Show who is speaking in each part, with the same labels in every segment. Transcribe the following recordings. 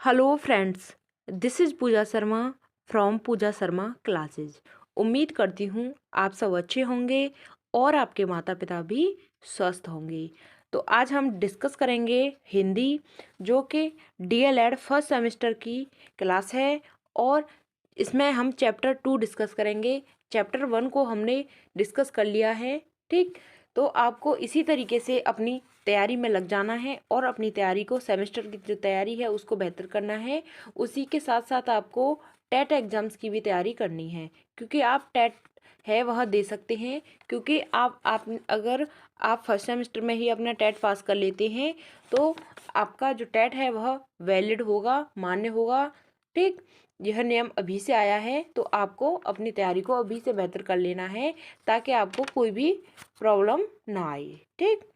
Speaker 1: Hello friends, this is Pooja Sharma from Pooja Sharma classes. उम्मीद करती हूँ आप सब अच्छे होंगे और आपके माता पिता भी स्वस्थ होंगे। तो आज हम डिस्कस करेंगे हिंदी, जो कि डीएलएड फर्स्ट सेमेस्टर की क्लास है और इसमें हम चैप्टर 2 डिस्कस करेंगे। चैप्टर 1 को हमने डिस्कस कर लिया है, ठीक। तो आपको इसी तरीके से अपनी तैयारी में लग जाना है और अपनी तैयारी को, सेमेस्टर की जो तैयारी है उसको बेहतर करना है। उसी के साथ साथ आपको टेट एग्ज़ाम्स की भी तैयारी करनी है, क्योंकि आप टेट है वह दे सकते हैं। क्योंकि आप अगर आप फर्स्ट सेमेस्टर में ही अपना टेट पास कर लेते हैं तो आपका जो टेट है वह वैलिड होगा, मान्य होगा, ठीक। यह नियम अभी से आया है, तो आपको अपनी तैयारी को अभी से बेहतर कर लेना है ताकि आपको कोई भी प्रॉब्लम ना आए, ठीक।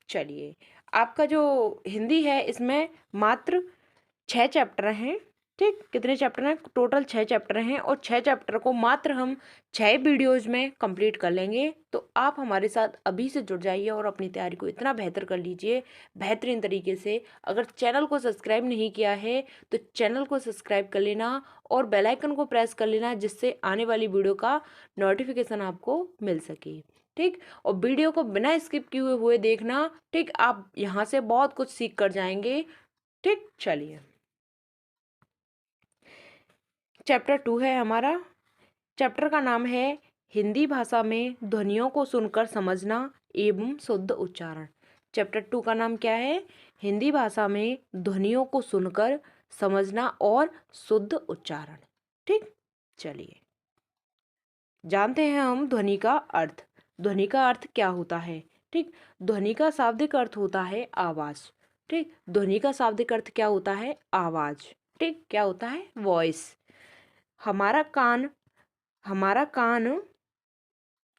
Speaker 1: चलिए, आपका जो हिंदी है इसमें मात्र 6 चैप्टर हैं, ठीक। कितने चैप्टर हैं? टोटल 6 चैप्टर हैं और 6 चैप्टर को मात्र हम 6 वीडियोज़ में कंप्लीट कर लेंगे। तो आप हमारे साथ अभी से जुड़ जाइए और अपनी तैयारी को इतना बेहतर कर लीजिए, बेहतरीन तरीके से। अगर चैनल को सब्सक्राइब नहीं किया है तो चैनल को सब्सक्राइब कर लेना और बेल आइकन को प्रेस कर लेना, जिससे आने वाली वीडियो का नोटिफिकेशन आपको मिल सके, ठीक। और वीडियो को बिना स्किप किए हुए देखना, ठीक। आप यहाँ से बहुत कुछ सीख कर जाएंगे, ठीक। चलिए, चैप्टर 2 है हमारा। चैप्टर का नाम है हिंदी भाषा में ध्वनियों को सुनकर समझना एवं शुद्ध उच्चारण। चैप्टर 2 का नाम क्या है? हिंदी भाषा में ध्वनियों को सुनकर समझना और शुद्ध उच्चारण, ठीक। चलिए, जानते हैं हम ध्वनि का अर्थ। ध्वनि का अर्थ क्या होता है, ठीक। ध्वनि का शाब्दिक अर्थ होता है आवाज़, ठीक। ध्वनि का शाब्दिक अर्थ क्या होता है? आवाज़, ठीक। क्या होता है? वॉइस। हमारा कान हमारा कान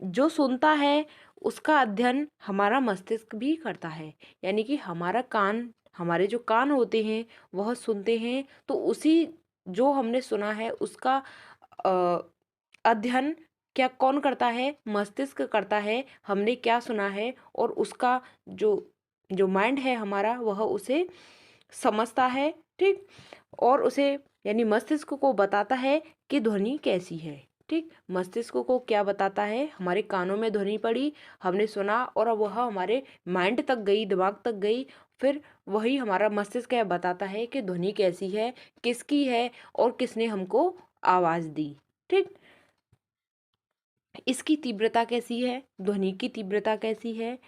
Speaker 1: जो सुनता है उसका अध्ययन हमारा मस्तिष्क भी करता है। यानी कि हमारे जो कान होते हैं वह सुनते हैं, तो उसी जो हमने सुना है उसका अध्ययन क्या कौन करता है? मस्तिष्क करता है। हमने क्या सुना है और उसका जो जो माइंड है हमारा, वह उसे समझता है, ठीक। और उसे यानी मस्तिष्क को बताता है कि ध्वनि कैसी है, ठीक। मस्तिष्क को क्या बताता है? हमारे कानों में ध्वनि पड़ी, हमने सुना और अब वह हमारे माइंड तक गई, दिमाग तक गई। फिर वही हमारा मस्तिष्क है बताता है कि ध्वनि कैसी है, किसकी है और किसने हमको आवाज़ दी, ठीक। इसकी तीव्रता कैसी है? ध्वनि की तीव्रता कैसी है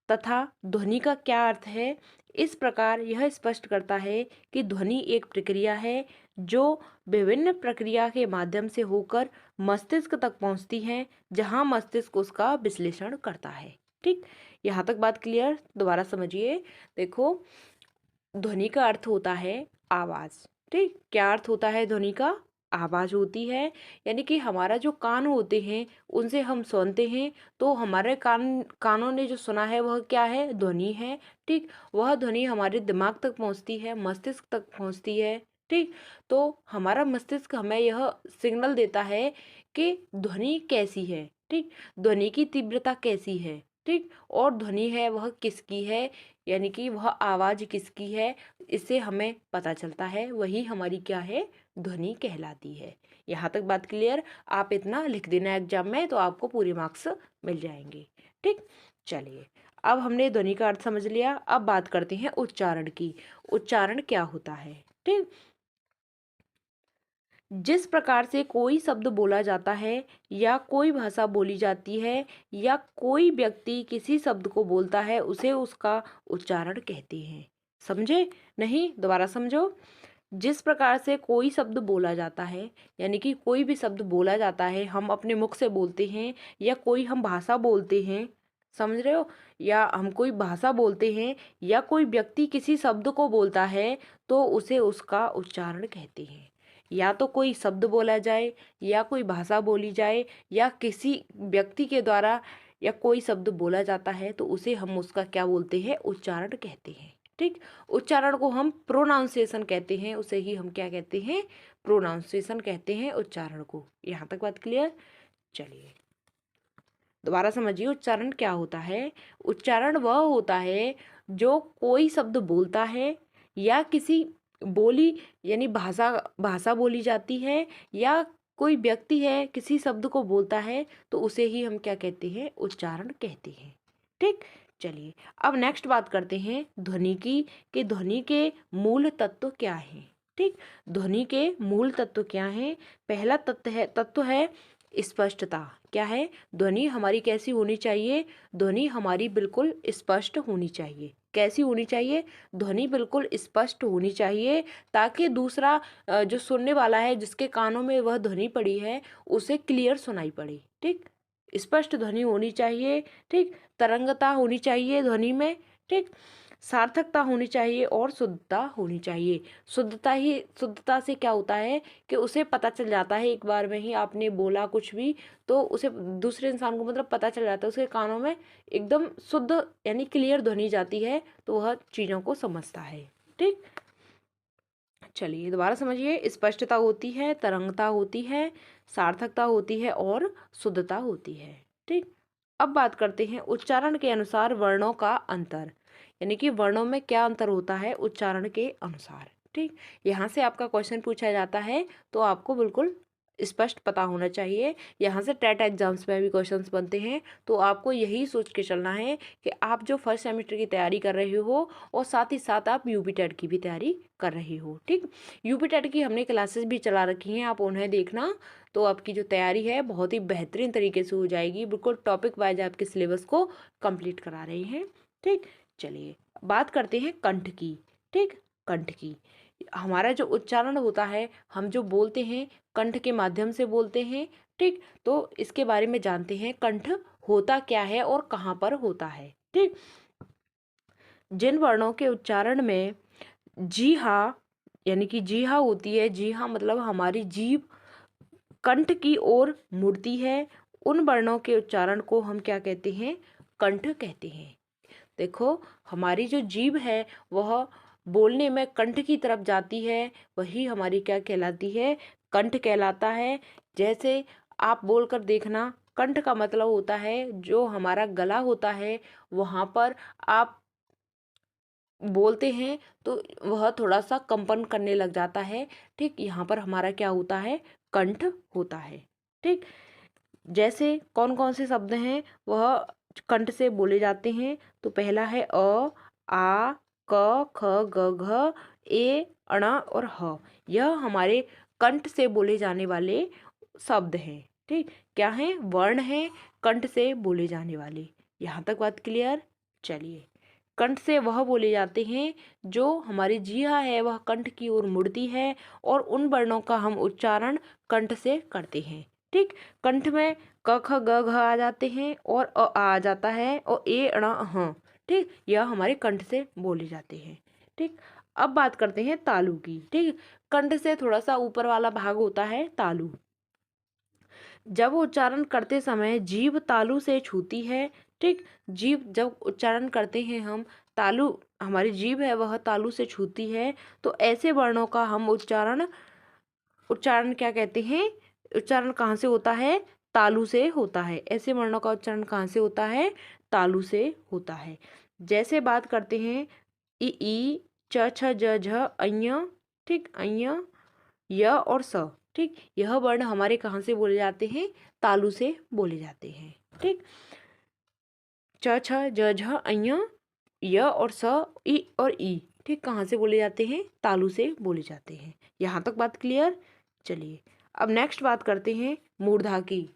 Speaker 1: तथा ध्वनि का क्या अर्थ है? इस प्रकार यह स्पष्ट करता है कि ध्वनि एक प्रक्रिया है जो विभिन्न प्रक्रिया के माध्यम से होकर मस्तिष्क तक पहुंचती है, जहां मस्तिष्क उसका विश्लेषण करता है, ठीक। यहाँ तक बात क्लियर? दोबारा समझिए। देखो, ध्वनि का अर्थ होता है आवाज़, ठीक। क्या अर्थ होता है ध्वनि का? आवाज़ होती है। यानी कि हमारा जो कान होते हैं उनसे हम सुनते हैं, तो हमारे कानों ने जो सुना है वह क्या है? ध्वनि है, ठीक। वह ध्वनि हमारे दिमाग तक पहुंचती है, मस्तिष्क तक पहुंचती है, ठीक। तो हमारा मस्तिष्क हमें यह सिग्नल देता है कि ध्वनि कैसी है, ठीक। ध्वनि की तीव्रता कैसी है, ठीक। और ध्वनि है वह किसकी है, यानी कि वह आवाज़ किसकी है, इससे हमें पता चलता है। वही हमारी क्या है? ध्वनि कहलाती है। यहाँ तक बात क्लियर? आप इतना लिख देना एग्जाम में, तो आपको पूरे मार्क्स मिल जाएंगे, ठीक। चलिए, अब हमने ध्वनि का अर्थ समझ लिया। अब बात करते हैं उच्चारण की। उच्चारण क्या होता है, ठीक। जिस प्रकार से कोई शब्द बोला जाता है या कोई भाषा बोली जाती है या कोई व्यक्ति किसी शब्द को बोलता है, उसे उसका उच्चारण कहते हैं। समझे? नहीं? दोबारा समझो। जिस प्रकार से कोई शब्द बोला जाता है, यानी कि कोई भी शब्द बोला जाता है, हम अपने मुख से बोलते हैं या कोई हम भाषा बोलते हैं, समझ रहे हो? या हम कोई भाषा बोलते हैं या कोई व्यक्ति किसी शब्द को बोलता है, तो उसे उसका उच्चारण कहते हैं। या तो कोई शब्द बोला जाए या कोई भाषा बोली जाए या किसी व्यक्ति के द्वारा या कोई शब्द बोला जाता है, तो उसे हम उसका क्या बोलते हैं? उच्चारण कहते हैं, ठीक। उच्चारण को हम प्रोनाउंसिएशन कहते हैं, उसे ही हम क्या कहते हैं? प्रोनाउंसिएशन कहते हैं उच्चारण को। यहाँ तक बात क्लियर? चलिए, दोबारा समझिए, उच्चारण क्या होता है? उच्चारण वह होता है जो कोई शब्द बोलता है या किसी बोली यानी भाषा भाषा बोली जाती है, या कोई व्यक्ति है किसी शब्द को बोलता है तो उसे ही हम क्या कहते हैं, उच्चारण कहते हैं। ठीक, चलिए अब नेक्स्ट बात करते हैं ध्वनि की, कि ध्वनि के मूल तत्व क्या हैं। ठीक, ध्वनि के मूल तत्व क्या हैं। पहला तत्व है स्पष्टता। क्या है, ध्वनि हमारी कैसी होनी चाहिए, ध्वनि हमारी बिल्कुल स्पष्ट होनी चाहिए। कैसी होनी चाहिए, ध्वनि बिल्कुल स्पष्ट होनी चाहिए, ताकि दूसरा जो सुनने वाला है, जिसके कानों में वह ध्वनि पड़ी है, उसे क्लियर सुनाई पड़े। ठीक, स्पष्ट ध्वनि होनी चाहिए। ठीक, तरंगता होनी चाहिए ध्वनि में। ठीक, सार्थकता होनी चाहिए और शुद्धता होनी चाहिए। शुद्धता से क्या होता है कि उसे पता चल जाता है, एक बार में ही आपने बोला कुछ भी तो उसे दूसरे इंसान को मतलब पता चल जाता है, उसके कानों में एकदम शुद्ध यानी क्लियर ध्वनि जाती है, तो वह चीज़ों को समझता है। ठीक, चलिए दोबारा समझिए, स्पष्टता होती है, तरंगता होती है, सार्थकता होती है और शुद्धता होती है। ठीक, अब बात करते हैं उच्चारण के अनुसार वर्णों का अंतर, यानी कि वर्णों में क्या अंतर होता है उच्चारण के अनुसार। ठीक, यहाँ से आपका क्वेश्चन पूछा जाता है तो आपको बिल्कुल स्पष्ट पता होना चाहिए। यहाँ से टेट एग्जाम्स में भी क्वेश्चंस बनते हैं, तो आपको यही सोच के चलना है कि आप जो फर्स्ट सेमेस्टर की तैयारी कर रहे हो और साथ ही साथ आप यूपी टेट की भी तैयारी कर रहे हो। ठीक, यूपी टेट की हमने क्लासेस भी चला रखी हैं, आप उन्हें देखना, तो आपकी जो तैयारी है बहुत ही बेहतरीन तरीके से हो जाएगी। बिल्कुल टॉपिक वाइज आपके सिलेबस को कंप्लीट करा रहे हैं। ठीक, चलिए बात करते हैं कंठ की। ठीक, कंठ की, हमारा जो उच्चारण होता है, हम जो बोलते हैं कंठ के माध्यम से बोलते हैं। ठीक, तो इसके बारे में जानते हैं, कंठ होता क्या है और कहाँ पर होता है। ठीक, जिन वर्णों के उच्चारण में जी हाँ यानी कि जी हाँ होती है, जी हाँ मतलब हमारी जीभ कंठ की ओर मुड़ती है, उन वर्णों के उच्चारण को हम क्या कहते हैं, कंठ कहते हैं। देखो, हमारी जो जीभ है वह बोलने में कंठ की तरफ जाती है, वही हमारी क्या कहलाती है, कंठ कहलाता है। जैसे आप बोलकर देखना, कंठ का मतलब होता है जो हमारा गला होता है, वहाँ पर आप बोलते हैं तो वह थोड़ा सा कंपन करने लग जाता है। ठीक, यहाँ पर हमारा क्या होता है, कंठ होता है। ठीक, जैसे कौन कौन से शब्द हैं वह कंठ से बोले जाते हैं, तो पहला है अ, आ, क, ख, ग, घ, ए, अण और ह। यह हमारे कंठ से बोले जाने वाले शब्द हैं। ठीक, क्या हैं, वर्ण हैं कंठ से बोले जाने वाले। यहाँ तक बात क्लियर। चलिए, कंठ से वह बोले जाते हैं जो हमारी जीवा है वह कंठ की ओर मुड़ती है, और उन वर्णों का हम उच्चारण कंठ से करते हैं। ठीक, कंठ में क ख ग घ आ जाते हैं और आ जाता है और ए ण ह। ठीक, यह हमारे कंठ से बोले जाते हैं। ठीक, अब बात करते हैं तालु की। ठीक, कंठ से थोड़ा सा ऊपर वाला भाग होता है तालु। जब उच्चारण करते समय जीभ तालु से छूती है। ठीक, जीभ जब उच्चारण करते हैं हम, तालु हमारी जीभ है वह तालु से छूती है, तो ऐसे वर्णों का हम उच्चारण उच्चारण क्या कहते हैं, उच्चारण कहाँ से होता है, तालु से होता है। ऐसे वर्णों का उच्चारण कहाँ से होता है, तालु से होता है। जैसे बात करते हैं ई, च, छ, ज, झ, अञ। ठीक, अञ, य और स। ठीक, यह वर्ण हमारे कहाँ से बोले जाते हैं, तालु से बोले जाते हैं। ठीक, च, छ, ज, झ, अञ, य और स, ई और ई। ठीक, कहाँ से बोले जाते हैं, तालु से बोले जाते हैं। यहाँ तक बात क्लियर। चलिए अब नेक्स्ट बात करते हैं मूर्धा की।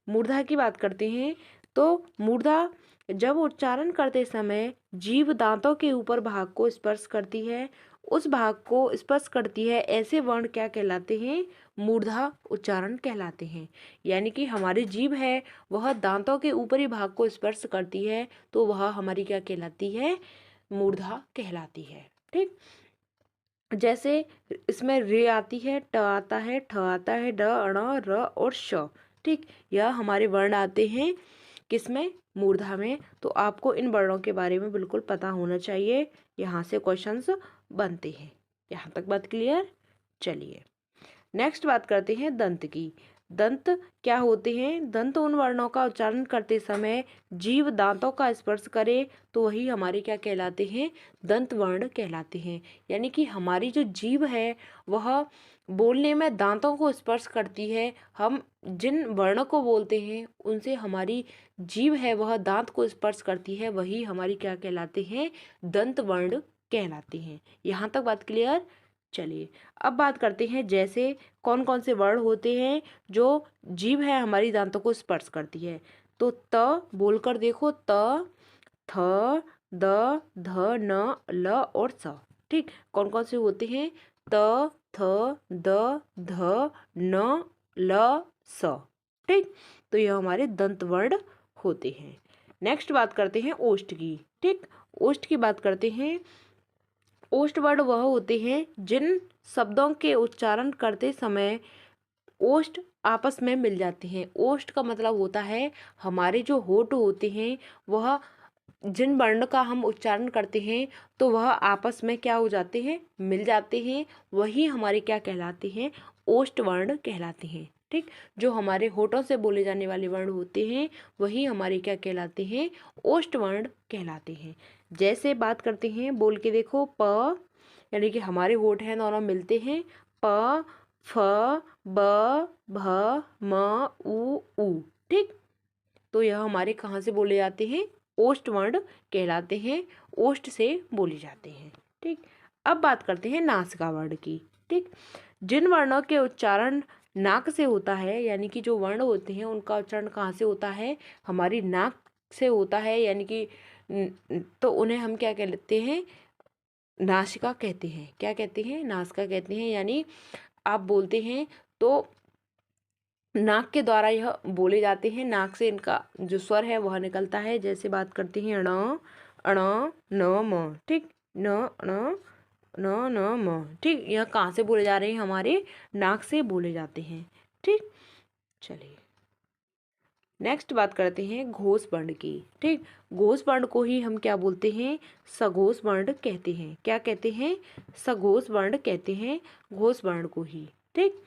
Speaker 1: मूर्धा की बात करते हैं, तो मूर्धा जब उच्चारण करते समय जीभ दांतों के ऊपर भाग को स्पर्श करती है, उस भाग को स्पर्श करती है, ऐसे वर्ण क्या कहलाते हैं, मूर्धा उच्चारण कहलाते हैं। यानी कि हमारी जीभ है वह दांतों के ऊपरी भाग को स्पर्श करती है, तो वह हमारी क्या कहलाती है, मूर्धा कहलाती है। ठीक, जैसे इसमें रे आती है, ट आता है, ठ आता है, ड, अण, र और श। ठीक, यह हमारे वर्ण आते हैं किसमें, मूर्धा में। तो आपको इन वर्णों के बारे में बिल्कुल पता होना चाहिए, यहाँ से क्वेश्चंस बनते हैं। यहाँ तक बात क्लियर। चलिए नेक्स्ट बात करते हैं दंत की। दंत क्या होते हैं? दंत उन वर्णों का उच्चारण करते समय जीभ दांतों का स्पर्श करे तो वही हमारे क्या कहलाते हैं? दंत वर्ण कहलाते हैं। यानी कि हमारी जो जीभ है वह बोलने में दांतों को स्पर्श करती है। हम जिन वर्ण को बोलते हैं उनसे हमारी जीभ है वह दांत को स्पर्श करती है, वही हमारी क्या कहलाते हैं? दंत वर्ण कहलाते हैं। यहाँ तक बात क्लियर? चलिए अब बात करते हैं जैसे कौन कौन से वर्ण होते हैं जो जीभ है हमारी दांतों को स्पर्श करती है। तो त बोलकर देखो, त, थ, द, ध, न, ल और स। ठीक, कौन कौन से होते हैं? त, थ, द, ध, न, ल, स। ठीक, तो यह हमारे दंत वर्ण होते हैं। नेक्स्ट बात करते हैं ओष्ठ की। ठीक, ओष्ठ की बात करते हैं। ओष्ठ वर्ण वह होते हैं जिन शब्दों के उच्चारण करते समय ओष्ठ आपस में मिल जाते हैं। ओष्ठ का मतलब होता है हमारे जो होठ होते हैं वह जिन वर्ण का हम उच्चारण करते हैं तो वह आपस में क्या हो जाते हैं? मिल जाते हैं, वही हमारे क्या कहलाते हैं? ओष्ठ वर्ण कहलाते हैं। ठीक, जो हमारे होठों से बोले जाने वाले वर्ण होते हैं वही हमारे क्या कहलाते हैं? ओष्ठ वर्ण कहलाते हैं। जैसे बात करते हैं, बोल के देखो, प यानी कि हमारे होठ हैं दोनों मिलते हैं, प, फ, ब, भ, म, उ। ठीक, तो यह हमारे कहाँ से बोले जाते हैं? ओष्ठ वर्ण कहलाते हैं, ओष्ठ से बोले जाते हैं। ठीक, अब बात करते हैं नासिका वर्ण की। ठीक, जिन वर्णों के उच्चारण नाक से होता है, यानी कि जो वर्ण होते हैं उनका उच्चारण कहाँ से होता है? हमारी नाक से होता है, यानी कि तो उन्हें हम क्या कहते हैं? नासिका कहते हैं। क्या कहते हैं? नासिका कहते हैं। यानी आप बोलते हैं तो नाक के द्वारा यह बोले जाते हैं, नाक से इनका जो स्वर है वह निकलता है। जैसे बात करते हैं ण, अण, न, म। ठीक, न, अण, न, म। ठीक, यह कहाँ से बोले जा रहे हैं? हमारे नाक से बोले जाते हैं। ठीक, चलिए नेक्स्ट बात करते हैं घोष वर्ण की। ठीक, घोष वर्ण को ही हम क्या बोलते हैं? सघोष वर्ण कहते हैं। क्या कहते हैं? सघोष वर्ण कहते हैं घोष वर्ण को ही। ठीक,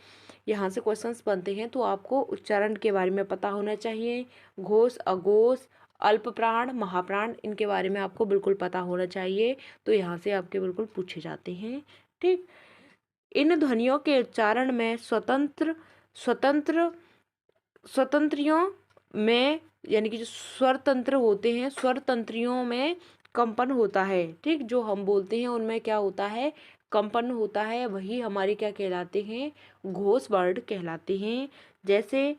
Speaker 1: यहाँ से क्वेश्चंस बनते हैं तो आपको उच्चारण के बारे में पता होना चाहिए। घोष, अघोष, अल्प प्राण, महाप्राण, इनके बारे में आपको बिल्कुल पता होना चाहिए, तो यहाँ से आपके बिल्कुल पूछे जाते हैं। ठीक, इन ध्वनियों के उच्चारण में स्वतंत्रियों में, यानी कि जो स्वर तंत्र होते हैं, स्वर तंत्रियों में कंपन होता है। ठीक, जो हम बोलते हैं उनमें क्या होता है? कंपन होता है, वही हमारे क्या कहलाते हैं? घोष वर्ण कहलाते हैं। जैसे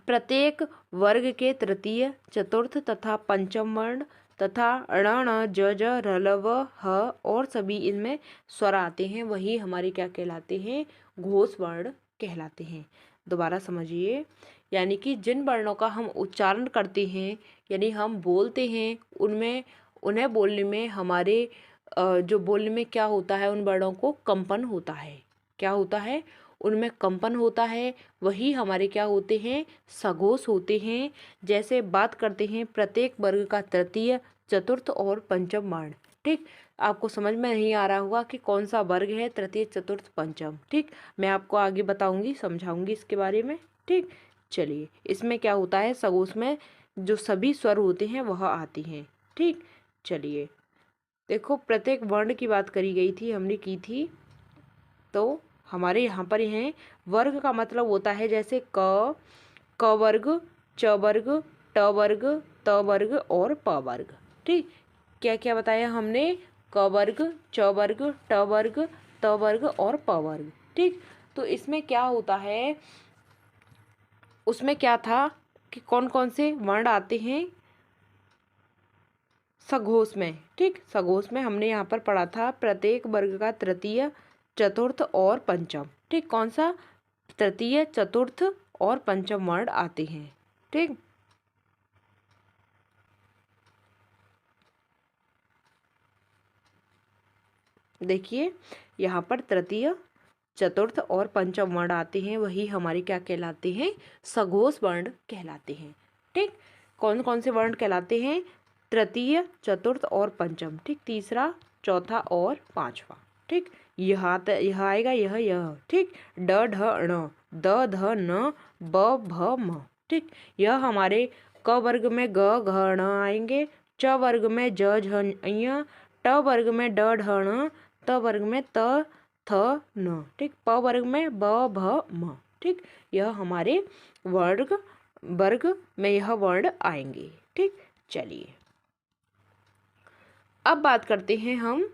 Speaker 1: प्रत्येक वर्ग के तृतीय, चतुर्थ तथा पंचम वर्ण तथा ण, ण, ज, र, ल, व, ह और सभी इनमें स्वर आते हैं, वही हमारे क्या कहलाते हैं? घोष वर्ण कहलाते हैं। दोबारा समझिए, यानी कि जिन वर्णों का हम उच्चारण करते हैं, यानी हम बोलते हैं, उनमें उन्हें बोलने में हमारे जो बोलने में क्या होता है? उन वर्णों को कंपन होता है। क्या होता है? उनमें कंपन होता है, वही हमारे क्या होते हैं? सघोष होते हैं। जैसे बात करते हैं प्रत्येक वर्ग का तृतीय, चतुर्थ और पंचम वर्ण। ठीक, आपको समझ में नहीं आ रहा होगा कि कौन सा वर्ग है तृतीय, चतुर्थ, पंचम। ठीक, मैं आपको आगे बताऊंगी, समझाऊंगी इसके बारे में। ठीक, चलिए इसमें क्या होता है? सघोष में जो सभी स्वर होते हैं वह आते हैं। ठीक, चलिए देखो, प्रत्येक वर्ण की बात करी गई थी, हमने की थी। तो हमारे यहाँ पर हैं वर्ग का मतलब होता है जैसे क वर्ग, च वर्ग, ट वर्ग, त वर्ग और प वर्ग। ठीक, क्या क्या बताया हमने? क वर्ग, च वर्ग, ट वर्ग, त वर्ग और प वर्ग। ठीक, तो इसमें क्या होता है? उसमें क्या था कि कौन कौन से वर्ण आते हैं सघोष में। ठीक, सघोष में हमने यहाँ पर पढ़ा था प्रत्येक वर्ग का तृतीय, चतुर्थ और पंचम। ठीक, कौन सा? तृतीय, चतुर्थ और पंचम वर्ण आते हैं। ठीक, देखिए यहाँ पर तृतीय, चतुर्थ और पंचम वर्ण आते हैं, वही हमारे क्या कहलाते हैं? सघोष वर्ण कहलाते हैं। ठीक, कौन कौन से वर्ण कहलाते हैं? तृतीय, चतुर्थ और पंचम। ठीक, तीसरा, चौथा और पांचवा। ठीक, यह आएगा, यह। ठीक, ड, ढ, ण। द ध न ब भ म। ठीक, यह हमारे क वर्ग में ग घ ण आएंगे, च वर्ग में ज झ ञ, ट वर्ग में ड ढ ण, त वर्ग में त थ न। ठीक, प वर्ग में ब भ म। ठीक, यह हमारे वर्ग में यह वर्ण आएंगे। ठीक, चलिए अब बात करते हैं हम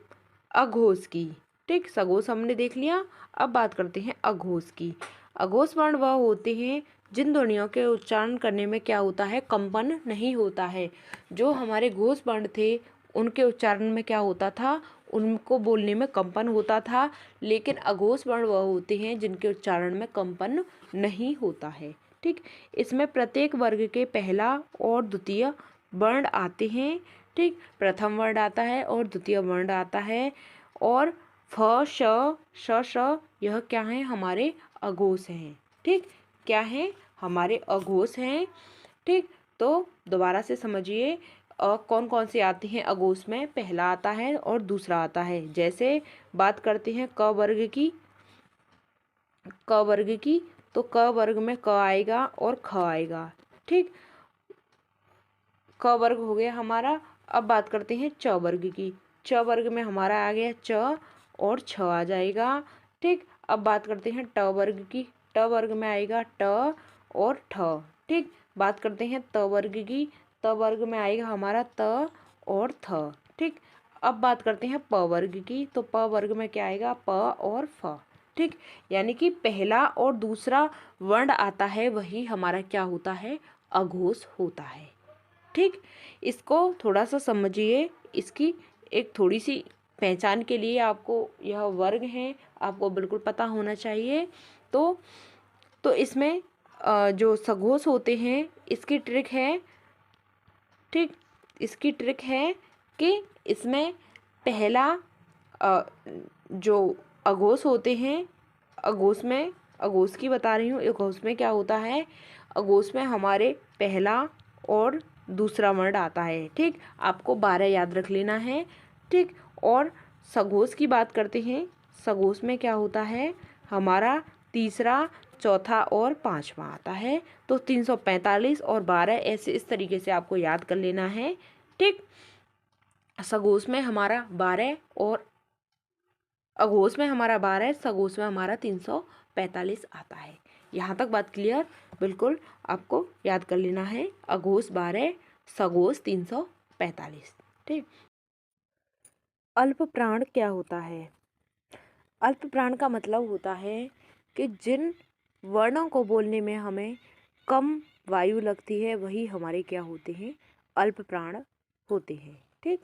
Speaker 1: अघोष की। ठीक, सघोष हमने देख लिया, अब बात करते हैं अघोष की। अघोष वर्ण वह होते हैं जिन ध्वनियों के उच्चारण करने में क्या होता है, कंपन नहीं होता है। जो हमारे घोष वर्ण थे उनके उच्चारण में क्या होता था, उनको बोलने में कंपन होता था, लेकिन अघोष वर्ण वह होते हैं जिनके उच्चारण में कंपन नहीं होता है। ठीक, इसमें प्रत्येक वर्ग के पहला और द्वितीय वर्ण आते हैं। ठीक, प्रथम वर्ण आता है और द्वितीय वर्ण आता है, और फ श श श यह क्या है, हमारे अघोष हैं। ठीक, क्या है, हमारे अघोष हैं। ठीक, तो दोबारा से समझिए कौन कौन से आते हैं अघोष में, पहला आता है और दूसरा आता है। जैसे बात करते हैं क वर्ग की, क वर्ग की, तो क वर्ग में क आएगा और ख आएगा। ठीक, क वर्ग हो गया हमारा। अब बात करते हैं च वर्ग की, च वर्ग में हमारा आ गया च और छ आ जाएगा। ठीक, अब बात करते हैं ट वर्ग की, ट वर्ग में आएगा ट और ठ। ठीक, बात करते हैं त वर्ग की, त वर्ग में आएगा हमारा त और थ। ठीक, अब बात करते हैं प वर्ग की, तो प वर्ग में क्या आएगा, प और फ। ठीक, यानी कि पहला और दूसरा वर्ण आता है वही हमारा क्या होता है, अघोष होता है। ठीक, इसको थोड़ा सा समझिए, इसकी एक थोड़ी सी पहचान के लिए आपको यह वर्ग है आपको बिल्कुल पता होना चाहिए। तो इसमें जो सघोष होते हैं इसकी ट्रिक है। ठीक, इसकी ट्रिक है कि इसमें पहला जो अघोष होते हैं, अघोष की बता रही हूँ, अघोष में क्या होता है, अघोष में हमारे पहला और दूसरा वर्ण आता है। ठीक, आपको 12 याद रख लेना है। ठीक, और सघोष की बात करते हैं, सघोष में क्या होता है, हमारा तीसरा, चौथा और पांचवा आता है। तो 345 और 12 ऐसे इस तरीके से आपको याद कर लेना है। ठीक, सघोष में हमारा 12 और अघोष में हमारा 12, सघोष में हमारा 345 आता है। यहाँ तक बात क्लियर, बिल्कुल आपको याद कर लेना है, अघोष 12, सघोष 345। ठीक, अल्प प्राण क्या होता है? अल्प प्राण का मतलब होता है कि जिन वर्णों को बोलने में हमें कम वायु लगती है वही हमारे क्या होते हैं, अल्प प्राण होते हैं। ठीक,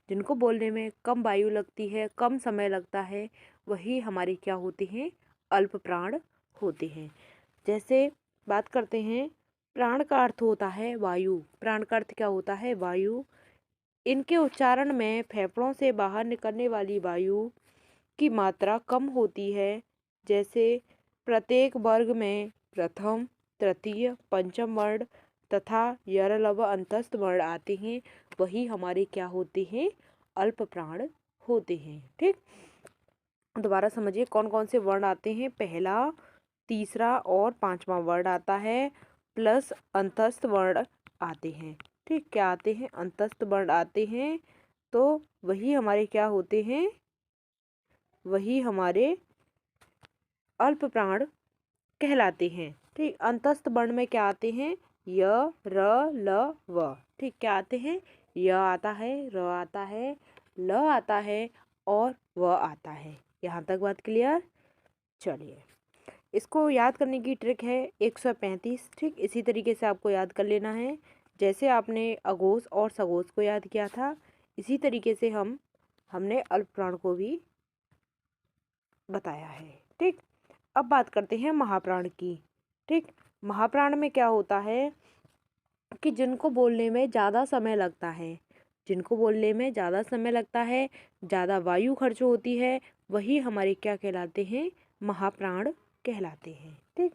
Speaker 1: जिनको बोलने में कम वायु लगती है, कम समय लगता है, वही हमारे क्या होते हैं, अल्प प्राण होते हैं। जैसे बात करते हैं, प्राण का अर्थ होता है वायु। प्राण का अर्थ क्या होता है, वायु। इनके उच्चारण में फेफड़ों से बाहर निकलने वाली वायु की मात्रा कम होती है। जैसे प्रत्येक वर्ग में प्रथम, तृतीय, पंचम वर्ण तथा यरलव अंतस्थ वर्ण आते हैं, वही हमारे क्या होते हैं, अल्प प्राण होते हैं। ठीक, दोबारा समझिए कौन कौन से वर्ण आते हैं, पहला, तीसरा और पांचवा वर्ण आता है, प्लस अंतस्थ वर्ण आते हैं। ठीक, क्या आते हैं, अंतस्थ वर्ण आते हैं, तो वही हमारे क्या होते हैं, वही हमारे अल्प प्राण कहलाते हैं। ठीक, अंतस्थ वर्ण में क्या आते हैं, य, र, ल, व। ठीक, क्या आते हैं, य आता है, र आता है, ल आता है और व आता है। यहाँ तक बात क्लियर। चलिए, इसको याद करने की ट्रिक है 135। ठीक, इसी तरीके से आपको याद कर लेना है, जैसे आपने अघोष और सघोष को याद किया था, इसी तरीके से हमने अल्प प्राण को भी बताया है। ठीक, अब बात करते हैं महाप्राण की। ठीक, महाप्राण में क्या होता है कि जिनको बोलने में ज़्यादा समय लगता है, जिनको बोलने में ज़्यादा समय लगता है, ज़्यादा वायु खर्च होती है, वही हमारे क्या कहलाते हैं, महाप्राण कहलाते हैं। ठीक,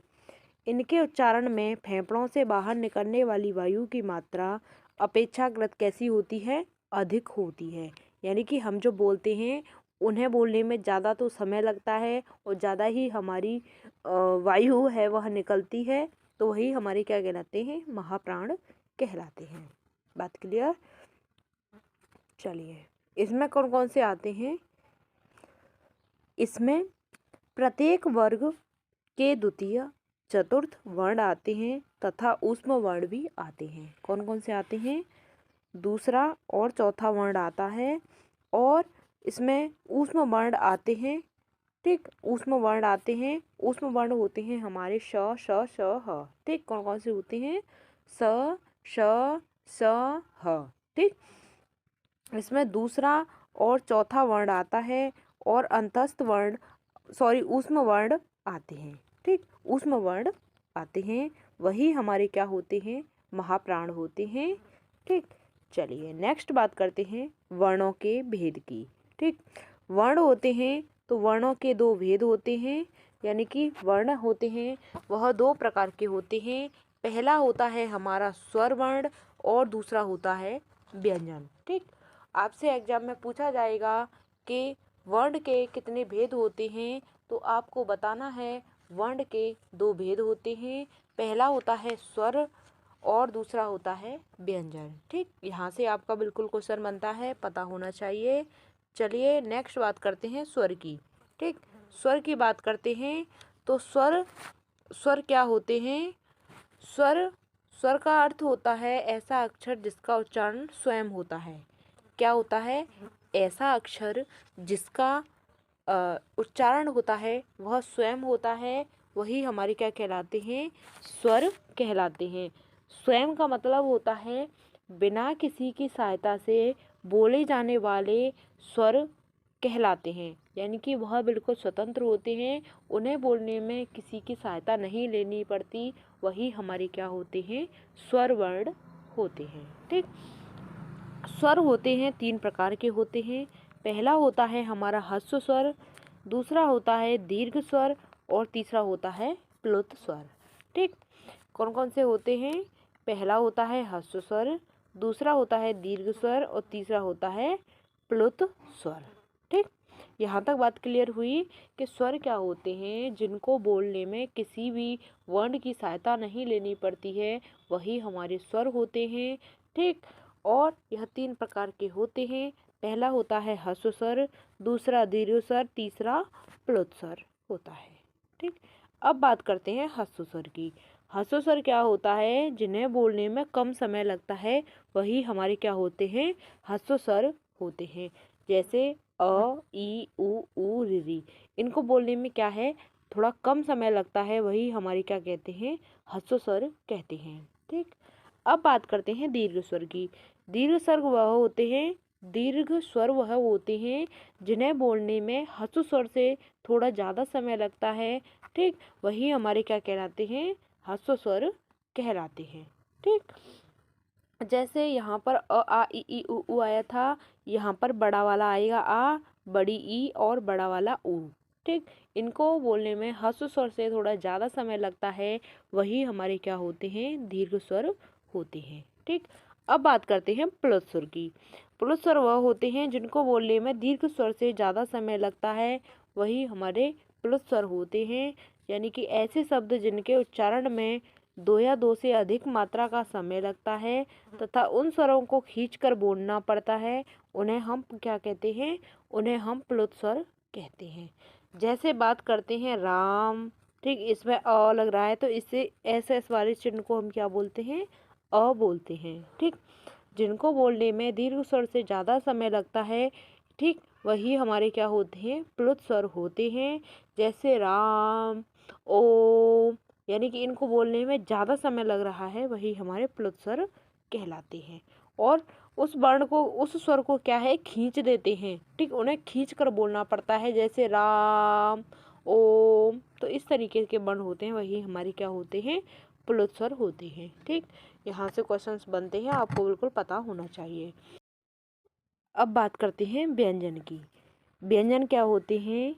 Speaker 1: इनके उच्चारण में फेफड़ों से बाहर निकलने वाली वायु की मात्रा अपेक्षाकृत कैसी होती है, अधिक होती है। यानी कि हम जो बोलते हैं उन्हें बोलने में ज़्यादा तो समय लगता है और ज़्यादा ही हमारी वायु है वह निकलती है, तो वही हमारे क्या कहलाते हैं, महाप्राण कहलाते हैं। बात क्लियर। चलिए, इसमें कौन कौन से आते हैं, इसमें प्रत्येक वर्ग के द्वितीय चतुर्थ वर्ण आते हैं तथा ऊष्म वर्ण भी आते हैं। कौन कौन से आते हैं, दूसरा और चौथा वर्ण आता है और इसमें ऊष्म वर्ण आते हैं। ठीक, ऊष्म वर्ण आते हैं। ऊष्म वर्ण होते हैं हमारे श श श ह। ठीक, कौन कौन से होते हैं, स श स ह। ठीक, इसमें दूसरा और चौथा वर्ण आता है और अंतस्थ वर्ण ऊष्म वर्ण आते हैं। ठीक, ऊष्म वर्ण आते हैं, वही हमारे क्या होते हैं, महाप्राण होते हैं। ठीक, चलिए नेक्स्ट बात करते हैं वर्णों के भेद की। ठीक, वर्ण होते हैं तो वर्णों के दो भेद होते हैं, यानी कि वर्ण होते हैं वह दो प्रकार के होते हैं। पहला होता है हमारा स्वर वर्ण और दूसरा होता है व्यंजन। ठीक, आपसे एग्जाम में पूछा जाएगा कि वर्ण के कितने भेद होते हैं, तो आपको बताना है वर्ण के दो भेद होते हैं। पहला होता है स्वर और दूसरा होता है व्यंजन। ठीक, यहाँ से आपका बिल्कुल क्वेश्चन बनता है, पता होना चाहिए। चलिए नेक्स्ट बात करते हैं स्वर की। ठीक, स्वर की बात करते हैं तो स्वर क्या होते हैं, स्वर का अर्थ होता है ऐसा अक्षर जिसका उच्चारण स्वयं होता है। क्या होता है, ऐसा अक्षर जिसका उच्चारण होता है वह स्वयं होता है, वही हमारे क्या कहलाते हैं, स्वर कहलाते हैं। स्वयं का मतलब होता है बिना किसी की सहायता से बोले जाने वाले स्वर कहलाते हैं, यानी कि वह बिल्कुल स्वतंत्र होते हैं, उन्हें बोलने में किसी की सहायता नहीं लेनी पड़ती, वही हमारे क्या होते हैं, स्वर वर्ण होते हैं। ठीक, स्वर होते हैं तीन प्रकार के होते हैं। पहला होता है हमारा ह्रस्व स्वर, दूसरा होता है दीर्घ स्वर और तीसरा होता है प्लुत स्वर। ठीक, कौन कौन से होते हैं, पहला होता है ह्रस्व स्वर, दूसरा होता है दीर्घ स्वर और तीसरा होता है प्लुत स्वर। ठीक, यहाँ तक बात क्लियर हुई कि स्वर क्या होते हैं जिनको बोलने में किसी भी वर्ण की सहायता नहीं लेनी पड़ती है, वही हमारे स्वर होते हैं। ठीक, और यह तीन प्रकार के होते हैं। पहला होता है ह्रस्व स्वर, दूसरा दीर्घ स्वर, तीसरा प्लुत स्वर होता है। ठीक, अब बात करते हैं ह्रस्व स्वर की। ह्रस्व स्वर क्या होता है, जिन्हें बोलने में कम समय लगता है, वही हमारे क्या होते हैं, ह्रस्व स्वर होते हैं। जैसे अ, ई, उ, री। इनको बोलने में क्या है, थोड़ा कम समय लगता है, वही हमारे क्या कहते हैं, ह्रस्व स्वर कहते हैं। ठीक, अब बात करते हैं दीर्घ स्वर की। दीर्घ स्वर वह होते हैं जिन्हें बोलने में ह्रस्व स्वर से थोड़ा ज़्यादा समय लगता है। ठीक, वही हमारे क्या कहलाते हैं, ह्रस्व स्वर कहलाते हैं। ठीक, जैसे यहाँ पर अ आ ई उ आया था, यहाँ पर बड़ा वाला आएगा आ, बड़ी ई और बड़ा वाला उ। ठीक, इनको बोलने में ह्रस्व स्वर से थोड़ा ज़्यादा समय लगता है, वही हमारे क्या होते हैं, दीर्घ स्वर होते हैं। ठीक, अब बात करते हैं प्लुत स्वर की। प्लुत स्वर वह होते हैं जिनको बोलने में दीर्घ स्वर से ज़्यादा समय लगता है, वही हमारे प्लुत स्वर होते हैं। यानी कि ऐसे शब्द जिनके उच्चारण में दो या दो से अधिक मात्रा का समय लगता है तथा उन स्वरों को खींचकर बोलना पड़ता है, उन्हें हम क्या कहते हैं, उन्हें हम प्लुत स्वर कहते हैं। जैसे बात करते हैं राम। ठीक, इसमें अ लग रहा है तो इससे ऐसे वाले चिन्ह को हम क्या बोलते हैं, अ बोलते हैं। ठीक, जिनको बोलने में दीर्घ स्वर से ज़्यादा समय लगता है, ठीक, वही हमारे क्या होते हैं, प्लुत स्वर होते हैं। जैसे राम, ओम, यानी कि इनको बोलने में ज़्यादा समय लग रहा है, वही हमारे प्लुत स्वर कहलाते हैं। और उस स्वर को क्या है, खींच देते हैं। ठीक, उन्हें खींच कर बोलना पड़ता है, जैसे राम, ओम। तो इस तरीके के वर्ण होते हैं, वही हमारे क्या होते हैं, प्लुत स्वर होते हैं। ठीक, यहाँ से क्वेश्चंस बनते हैं, आपको बिल्कुल पता होना चाहिए। अब बात करते हैं व्यंजन की। व्यंजन क्या होते हैं,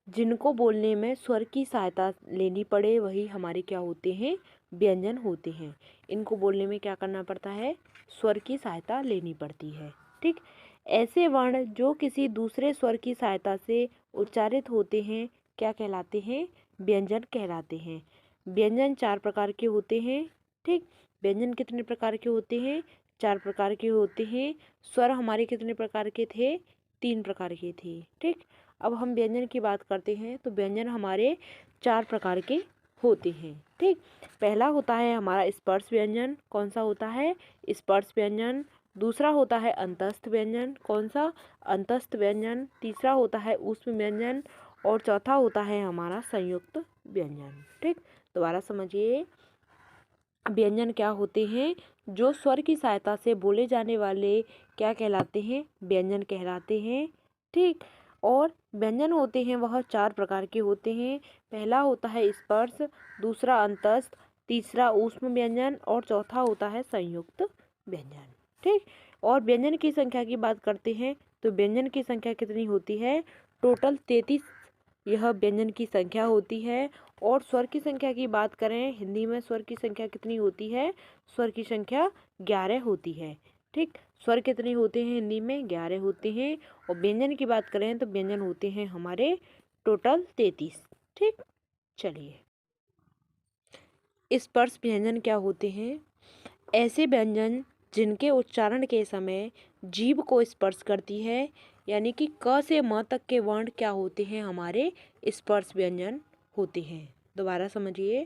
Speaker 1: जिनको बोलने में स्वर की सहायता लेनी पड़े, वही हमारे क्या होते हैं, व्यंजन होते हैं। इनको बोलने में क्या करना पड़ता है, स्वर की सहायता लेनी पड़ती है। ठीक, ऐसे वर्ण जो किसी दूसरे स्वर की सहायता से उच्चारित होते हैं क्या कहलाते हैं? व्यंजन कहलाते हैं। व्यंजन 4 प्रकार के होते हैं। ठीक, व्यंजन कितने प्रकार के होते हैं? 4 प्रकार के होते हैं। स्वर हमारे कितने प्रकार के थे? 3 प्रकार के थे। ठीक, अब हम व्यंजन की बात करते हैं तो व्यंजन हमारे 4 प्रकार के होते हैं। ठीक, पहला होता है हमारा स्पर्श व्यंजन। कौन सा होता है? स्पर्श व्यंजन। दूसरा होता है अंतस्थ व्यंजन। कौन सा? अंतस्थ व्यंजन। तीसरा होता है ऊष्म व्यंजन और चौथा होता है हमारा संयुक्त व्यंजन। ठीक, दोबारा समझिए, व्यंजन क्या होते हैं? जो स्वर की सहायता से बोले जाने वाले क्या कहलाते हैं? व्यंजन कहलाते हैं। ठीक, और व्यंजन होते हैं वह 4 प्रकार के होते हैं। पहला होता है स्पर्श, दूसरा अंतस्थ, तीसरा ऊष्म व्यंजन और चौथा होता है संयुक्त व्यंजन। ठीक, और व्यंजन की संख्या की बात करते हैं तो व्यंजन की संख्या कितनी होती है? टोटल 33 यह व्यंजन की संख्या होती है। और स्वर की संख्या की बात करें, हिंदी में स्वर की संख्या कितनी होती है? स्वर की संख्या 11 होती है। ठीक, स्वर कितने होते हैं हिंदी में? 11 होते हैं। और व्यंजन की बात करें तो व्यंजन होते हैं हमारे टोटल 33। ठीक, चलिए, स्पर्श व्यंजन क्या होते हैं? ऐसे व्यंजन जिनके उच्चारण के समय जीभ को स्पर्श करती है, यानी कि क से म तक के वर्ण क्या होते हैं? हमारे स्पर्श व्यंजन होते हैं। दोबारा समझिए,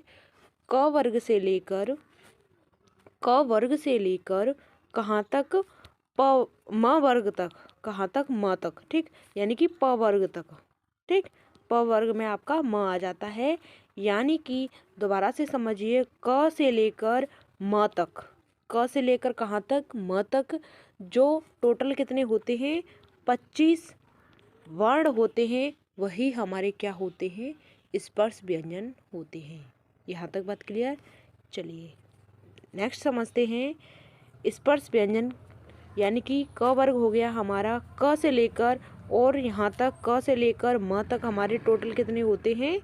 Speaker 1: क वर्ग से लेकर कहाँ तक? म वर्ग तक, कहाँ तक? म तक। ठीक, यानी कि प वर्ग तक। ठीक, प वर्ग में आपका म आ जाता है। यानी कि दोबारा से समझिए, क से लेकर म तक, क से लेकर कहाँ तक? म तक, जो टोटल कितने होते हैं? 25 वर्ण होते हैं, वही हमारे क्या होते हैं? स्पर्श व्यंजन होते हैं। यहाँ तक बात क्लियर? चलिए नेक्स्ट समझते हैं। स्पर्श व्यंजन यानी कि क वर्ग हो गया हमारा, क से लेकर और यहाँ तक क से लेकर म तक हमारे टोटल कितने होते हैं?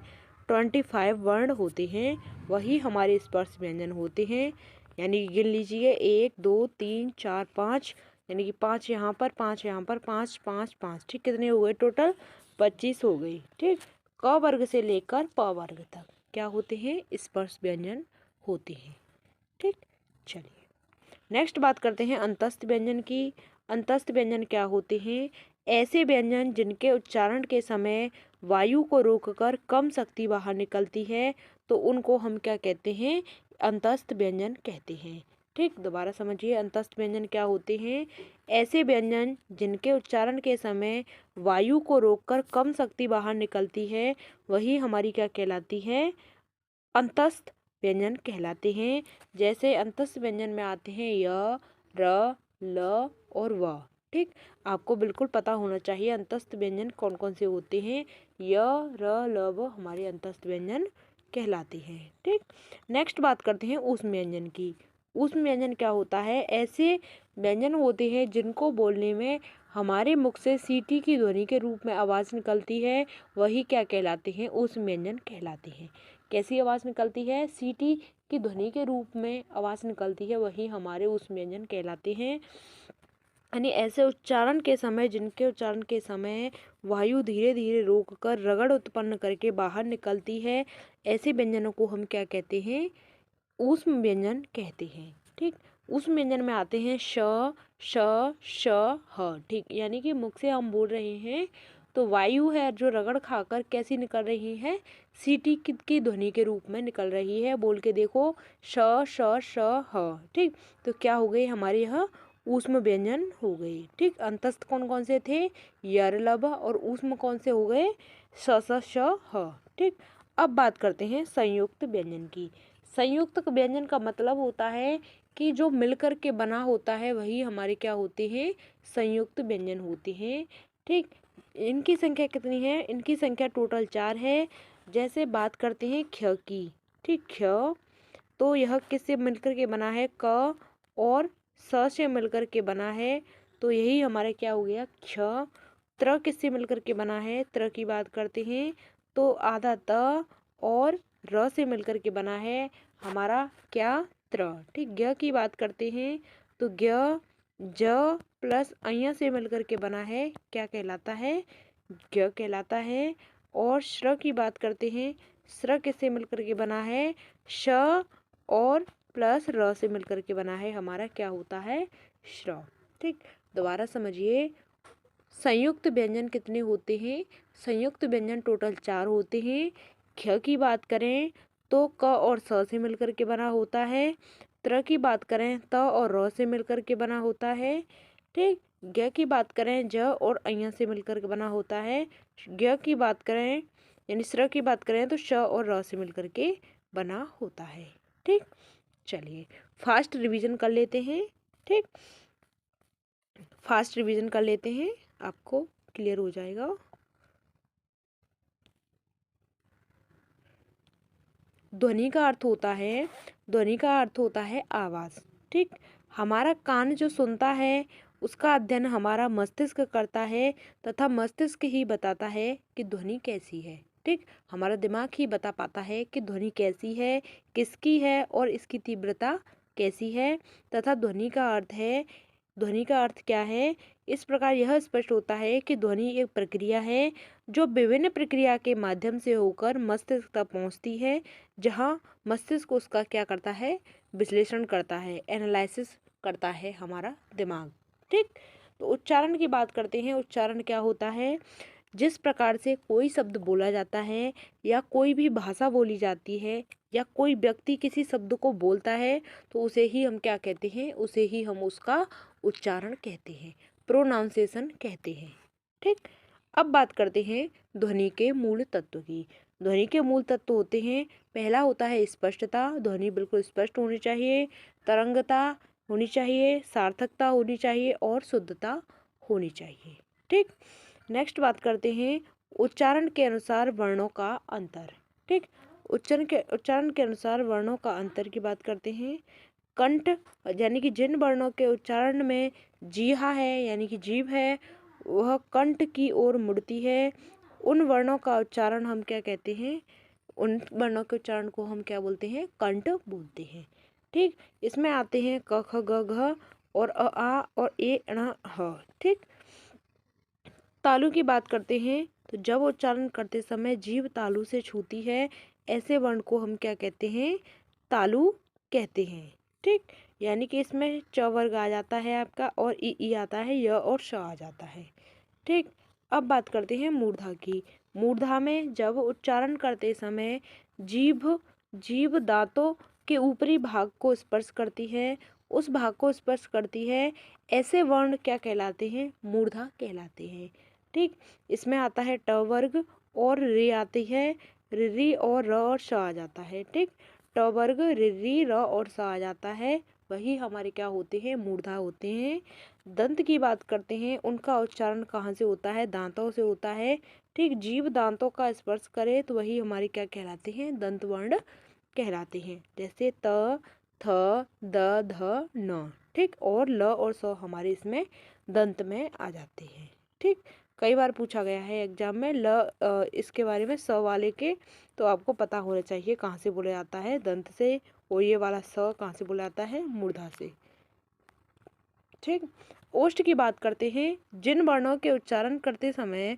Speaker 1: 25 वर्ण होते हैं, वही हमारे स्पर्श व्यंजन होते हैं। यानी गिन लीजिए, 1 2 3 4 5, यानी कि 5 यहाँ पर, 5 यहाँ पर, 5 5 5। ठीक, कितने हो गए? टोटल 25 हो गई। ठीक, क वर्ग से लेकर प वर्ग तक क्या होते हैं? स्पर्श व्यंजन होते हैं। ठीक, चलिए नेक्स्ट बात करते हैं अंतस्थ व्यंजन की। अंतस्थ व्यंजन क्या होते हैं? ऐसे व्यंजन जिनके उच्चारण के समय वायु को रोककर कम शक्ति बाहर निकलती है, तो उनको हम क्या कहते हैं? अंतस्थ व्यंजन कहते हैं। ठीक, दोबारा समझिए, अंतस्थ व्यंजन क्या होते हैं? ऐसे व्यंजन जिनके उच्चारण के समय वायु को रोककर कम शक्ति बाहर निकलती है, वही हमारी क्या कहलाती है? अंतस्थ व्यंजन कहलाते हैं। जैसे अंतस्थ व्यंजन में आते हैं य, र, ल और व। ठीक, आपको बिल्कुल पता होना चाहिए अंतस्थ व्यंजन कौन कौन से होते हैं। य, र, ल, व हमारे अंतस्थ व्यंजन कहलाते हैं। ठीक, नेक्स्ट बात करते हैं ऊष्म व्यंजन की। ऊष्म व्यंजन क्या होता है? ऐसे व्यंजन होते हैं जिनको बोलने में हमारे मुख से सीटी की ध्वनि के रूप में आवाज़ निकलती है, वही क्या कहलाते हैं? ऊष्म व्यंजन कहलाते हैं। कैसी आवाज़ निकलती है? सीटी की ध्वनि के रूप में आवाज़ निकलती है, वही हमारे ऊष्म व्यंजन कहलाते हैं। यानी ऐसे उच्चारण के समय, जिनके उच्चारण के समय वायु धीरे धीरे रोककर रगड़ उत्पन्न करके बाहर निकलती है, ऐसे व्यंजनों को हम क्या कहते हैं? ऊष्म व्यंजन कहते हैं। ठीक, ऊष्म व्यंजन में आते हैं श, श, श, ह। ठीक, यानी कि मुख से हम बोल रहे हैं तो वायु है जो रगड़ खाकर कैसी निकल रही है? सीटी की ध्वनि के रूप में निकल रही है। बोल के देखो, श, श, श, ह। ठीक, तो क्या हो गई हमारे? यह ऊष्म व्यंजन हो गई। ठीक, अंतस्थ कौन कौन से थे? यर, लब, और ऊष्म कौन से हो गए? स, स, श, ह। ठीक, अब बात करते हैं संयुक्त व्यंजन की। संयुक्त व्यंजन का मतलब होता है कि जो मिलकर के बना होता है, वही हमारे क्या होते हैं? संयुक्त व्यंजन होते हैं। ठीक, इनकी संख्या कितनी है? इनकी संख्या टोटल 4 है। जैसे बात करते हैं ख की। ठीक, ख तो यह किससे मिलकर के बना है? क और स से मिलकर के बना है, तो यही हमारा क्या हो गया? क्ष। त्र किससे मिलकर के बना है? त्र की बात करते हैं तो आधा त और र से मिलकर के बना है हमारा क्या? त्र। ठीक, ज्ञ की बात करते हैं तो ज्ञ ज प्लस अय्या से मिलकर के बना है क्या कहलाता है? ग कहलाता है। और श्र की बात करते हैं, श्र किससे मिलकर के बना है? श और प्लस र से मिलकर के बना है, हमारा क्या होता है? श्र। ठीक, दोबारा समझिए, संयुक्त व्यंजन कितने होते हैं? संयुक्त व्यंजन टोटल 4 होते हैं। ख की बात करें तो क और स से मिलकर के बना होता है। त्र की बात करें त और र से मिलकर के बना होता है। ठीक, ग की बात करें ज और अय्या से मिलकर के बना होता है। ग की बात करें यानी श्र की बात करें तो श और र से मिलकर के बना होता है। ठीक, चलिए फास्ट रिवीजन कर लेते हैं। ठीक, फास्ट रिवीजन कर लेते हैं, आपको क्लियर हो जाएगा। ध्वनि का अर्थ होता है, ध्वनि का अर्थ होता है आवाज़। ठीक, हमारा कान जो सुनता है उसका अध्ययन हमारा मस्तिष्क करता है तथा मस्तिष्क ही बताता है कि ध्वनि कैसी है। ठीक, हमारा दिमाग ही बता पाता है कि ध्वनि कैसी है, किसकी है और इसकी तीव्रता कैसी है। तथा ध्वनि का अर्थ है, ध्वनि का अर्थ क्या है? इस प्रकार यह स्पष्ट होता है कि ध्वनि एक प्रक्रिया है जो विभिन्न प्रक्रिया के माध्यम से होकर मस्तिष्क तक पहुंचती है, जहां मस्तिष्क उसका क्या करता है? विश्लेषण करता है, एनालिसिस करता है हमारा दिमाग। ठीक, तो उच्चारण की बात करते हैं। उच्चारण क्या होता है? जिस प्रकार से कोई शब्द बोला जाता है या कोई भी भाषा बोली जाती है या कोई व्यक्ति किसी शब्द को बोलता है तो उसे ही हम क्या कहते हैं? उसे ही हम उसका उच्चारण कहते हैं, प्रोनाउंसिएशन कहते हैं। ठीक, अब बात करते हैं ध्वनि के मूल तत्व की। ध्वनि के मूल तत्व होते हैं, पहला होता है स्पष्टता, ध्वनि बिल्कुल स्पष्ट होनी चाहिए। तरंगता होनी चाहिए, सार्थकता होनी चाहिए और शुद्धता होनी चाहिए। ठीक, नेक्स्ट बात करते हैं उच्चारण के अनुसार वर्णों का अंतर। ठीक, उच्चारण के अनुसार वर्णों का अंतर की बात करते हैं। कंठ यानी कि जिन वर्णों के उच्चारण में जीहा है यानी कि जीभ है वह कंठ की ओर मुड़ती है, उन वर्णों का उच्चारण हम क्या कहते हैं? उन वर्णों के उच्चारण को हम क्या बोलते हैं? कंठ बोलते हैं। ठीक, इसमें आते हैं क ख ग घ और अ आ और ए ण ह। ठीक, तालु की बात करते हैं तो जब उच्चारण करते समय जीभ तालु से छूती है, ऐसे वर्ण को हम क्या कहते हैं? तालु कहते हैं। ठीक, यानी कि इसमें च वर्ग आ जाता है आपका और ई आता है, य और श आ जाता है। ठीक, अब बात करते हैं मूर्धा की। मूर्धा में जब उच्चारण करते समय जीभ दांतों के ऊपरी भाग को स्पर्श करती है, उस भाग को स्पर्श करती है, ऐसे वर्ण क्या कहलाते हैं? मूर्धा कहलाते हैं। ठीक, इसमें आता है ट वर्ग और रे आती है, रि और र और श आ जाता है। ठीक, ट वर्ग रि र और स आ जाता है, वही हमारे क्या होते हैं? मूर्धा होते हैं। दंत की बात करते हैं, उनका उच्चारण कहाँ से होता है? दांतों से होता है। ठीक, जीभ दांतों का स्पर्श करे तो वही हमारे क्या कहलाते हैं? दंत वर्ण कहलाते हैं, जैसे त थ द ध न। ठीक, और ल और स हमारे इसमें दंत में आ जाते हैं। ठीक, कई बार पूछा गया है एग्जाम में इसके बारे में स वाले के, तो आपको पता होना चाहिए कहाँ से बोला जाता है? दंत से। और ये वाला स कहाँ से बोला जाता है? मूर्धा से। ठीक, ओष्ठ की बात करते हैं, जिन वर्णों के उच्चारण करते समय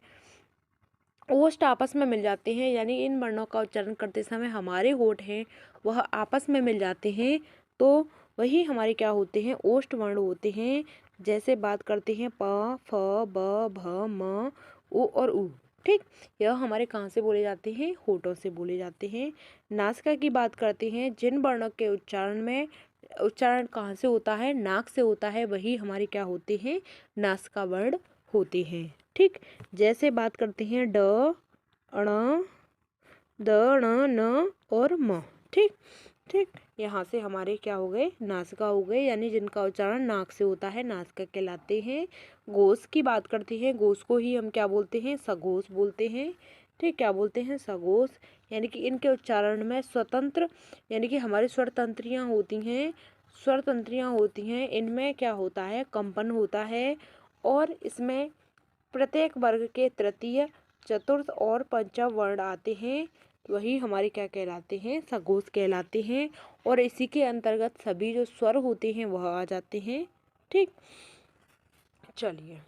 Speaker 1: ओष्ठ आपस में मिल जाते हैं, यानी इन वर्णों का उच्चारण करते समय हमारे होंठ हैं वह आपस में मिल जाते हैं, तो वही हमारे क्या होते हैं? ओष्ठ वर्ण होते हैं। जैसे बात करते हैं प फ ब भ म उ और उ। ठीक, यह हमारे कहाँ से बोले जाते हैं? होठों से बोले जाते हैं। नासिका की बात करते हैं, जिन वर्णों के उच्चारण कहाँ से होता है? नाक से होता है, वही हमारे क्या होते हैं? नासिका वर्ण होते हैं। ठीक, जैसे बात करते हैं ड ण द ण न और म। ठीक, ठीक, यहाँ से हमारे क्या हो गए? नासिका हो गए, यानी जिनका उच्चारण नाक से होता है नासिका कहलाते हैं। घोष की बात करते हैं, घोष को ही हम क्या बोलते हैं? सघोष बोलते हैं। ठीक, क्या बोलते हैं? सघोष, यानी कि इनके उच्चारण में स्वतंत्र यानी कि हमारी स्वर तंत्रियाँ होती हैं, इनमें क्या होता है? कंपन होता है, और इसमें प्रत्येक वर्ग के तृतीय, चतुर्थ और पंचम वर्ण आते हैं, वही हमारे क्या कहलाते हैं? सघोष कहलाते हैं। और इसी के अंतर्गत सभी जो स्वर होते हैं वह आ जाते हैं। ठीक, चलिए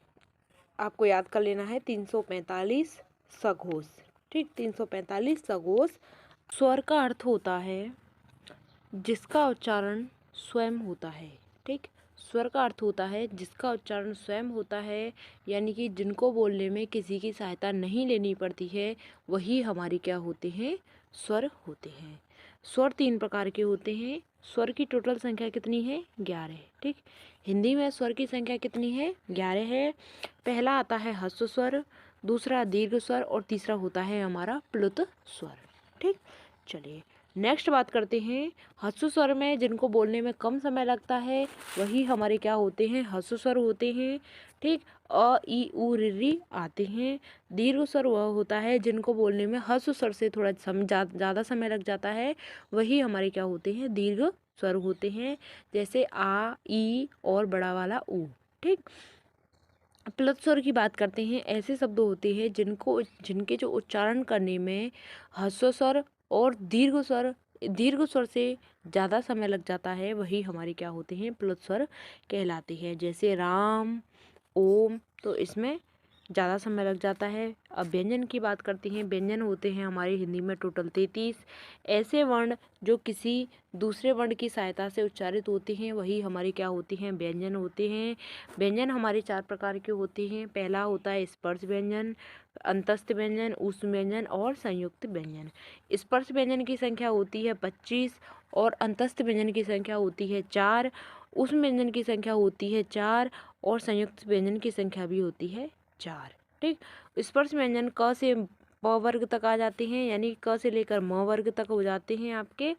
Speaker 1: आपको याद कर लेना है 345 सघोष। ठीक, 345 सघोष। स्वर का अर्थ होता है जिसका उच्चारण स्वयं होता है। ठीक, स्वर का अर्थ होता है जिसका उच्चारण स्वयं होता है, यानी कि जिनको बोलने में किसी की सहायता नहीं लेनी पड़ती है, वही हमारे क्या होते हैं, स्वर होते हैं। स्वर 3 प्रकार के होते हैं। स्वर की टोटल संख्या कितनी है, 11। ठीक, हिंदी में स्वर की संख्या कितनी है, 11 है। पहला आता है ह्रस्व स्वर, दूसरा दीर्घ स्वर और तीसरा होता है हमारा प्लुत स्वर। ठीक, चलिए नेक्स्ट बात करते हैं। ह्रस्व स्वर में जिनको बोलने में कम समय लगता है, वही हमारे क्या होते हैं, ह्रस्व स्वर होते हैं। ठीक, अ ई उ ऋ आते हैं। दीर्घ स्वर वह होता है जिनको बोलने में ह्रस्व स्वर से थोड़ा ज़्यादा समय लग जाता है, वही हमारे क्या होते हैं, दीर्घ स्वर होते हैं। जैसे आ, ई और बड़ा वाला ऊ। ठीक, प्लुत स्वर की बात करते हैं। ऐसे शब्द होते हैं जिनके जो उच्चारण करने में ह्रस्व स्वर और दीर्घ स्वर से ज़्यादा समय लग जाता है, वही हमारे क्या होते हैं, प्लुत स्वर कहलाते हैं। जैसे राम, ओम, तो इसमें ज़्यादा समय लग जाता है। अब व्यंजन की बात करते हैं। व्यंजन होते हैं हमारी हिंदी में टोटल 33। ऐसे वर्ण जो किसी दूसरे वर्ण की सहायता से उच्चारित होते हैं, वही हमारे क्या होते हैं, व्यंजन होते हैं। व्यंजन हमारे 4 प्रकार के होते हैं। पहला होता है स्पर्श व्यंजन, अंतस्थ व्यंजन, ऊष्म व्यंजन और संयुक्त व्यंजन। स्पर्श व्यंजन की संख्या होती है 25 और अंतस्थ व्यंजन की संख्या होती है 4। ऊष्म व्यंजन की संख्या होती है 4 और संयुक्त व्यंजन की संख्या भी होती है 4। ठीक, स्पर्श व्यंजन क से प वर्ग तक आ जाते हैं, यानी क से लेकर म वर्ग तक हो जाते हैं आपके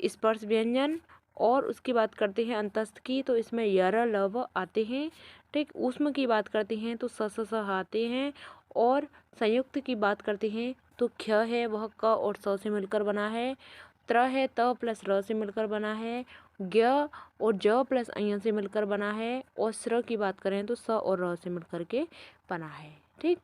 Speaker 1: स्पर्श व्यंजन। और उसकी बात करते हैं अंतस्थ की, तो इसमें य र ल व आते हैं। ठीक, ऊष्म की बात करते हैं तो स स आते हैं। और संयुक्त की बात करते हैं तो ख है वह क और स से मिलकर बना है। त्र है त प्लस र से मिलकर बना है। ज्ञ और ज प्लस अयं से मिलकर बना है। और स्र की बात करें तो स और र से मिलकर के बना है। ठीक,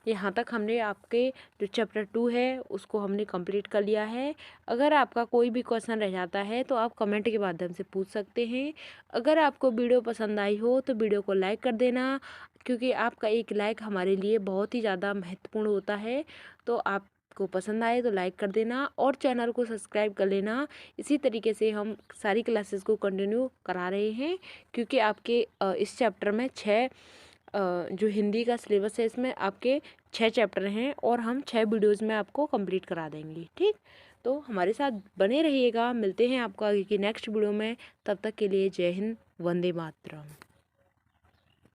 Speaker 1: यहाँ तक हमने आपके जो चैप्टर 2 है उसको हमने कंप्लीट कर लिया है। अगर आपका कोई भी क्वेश्चन रह जाता है तो आप कमेंट के माध्यम से पूछ सकते हैं। अगर आपको वीडियो पसंद आई हो तो वीडियो को लाइक कर देना, क्योंकि आपका एक लाइक हमारे लिए बहुत ही ज़्यादा महत्वपूर्ण होता है। तो आपको पसंद आए तो लाइक कर देना और चैनल को सब्सक्राइब कर लेना। इसी तरीके से हम सारी क्लासेस को कंटिन्यू करा रहे हैं, क्योंकि आपके इस चैप्टर में 6 जो हिंदी का सिलेबस है इसमें आपके 6 चैप्टर हैं और हम 6 वीडियोज़ में आपको कंप्लीट करा देंगे। ठीक, तो हमारे साथ बने रहिएगा। मिलते हैं आपको आगे की नेक्स्ट वीडियो में। तब तक के लिए जय हिंद, वंदे मातरम।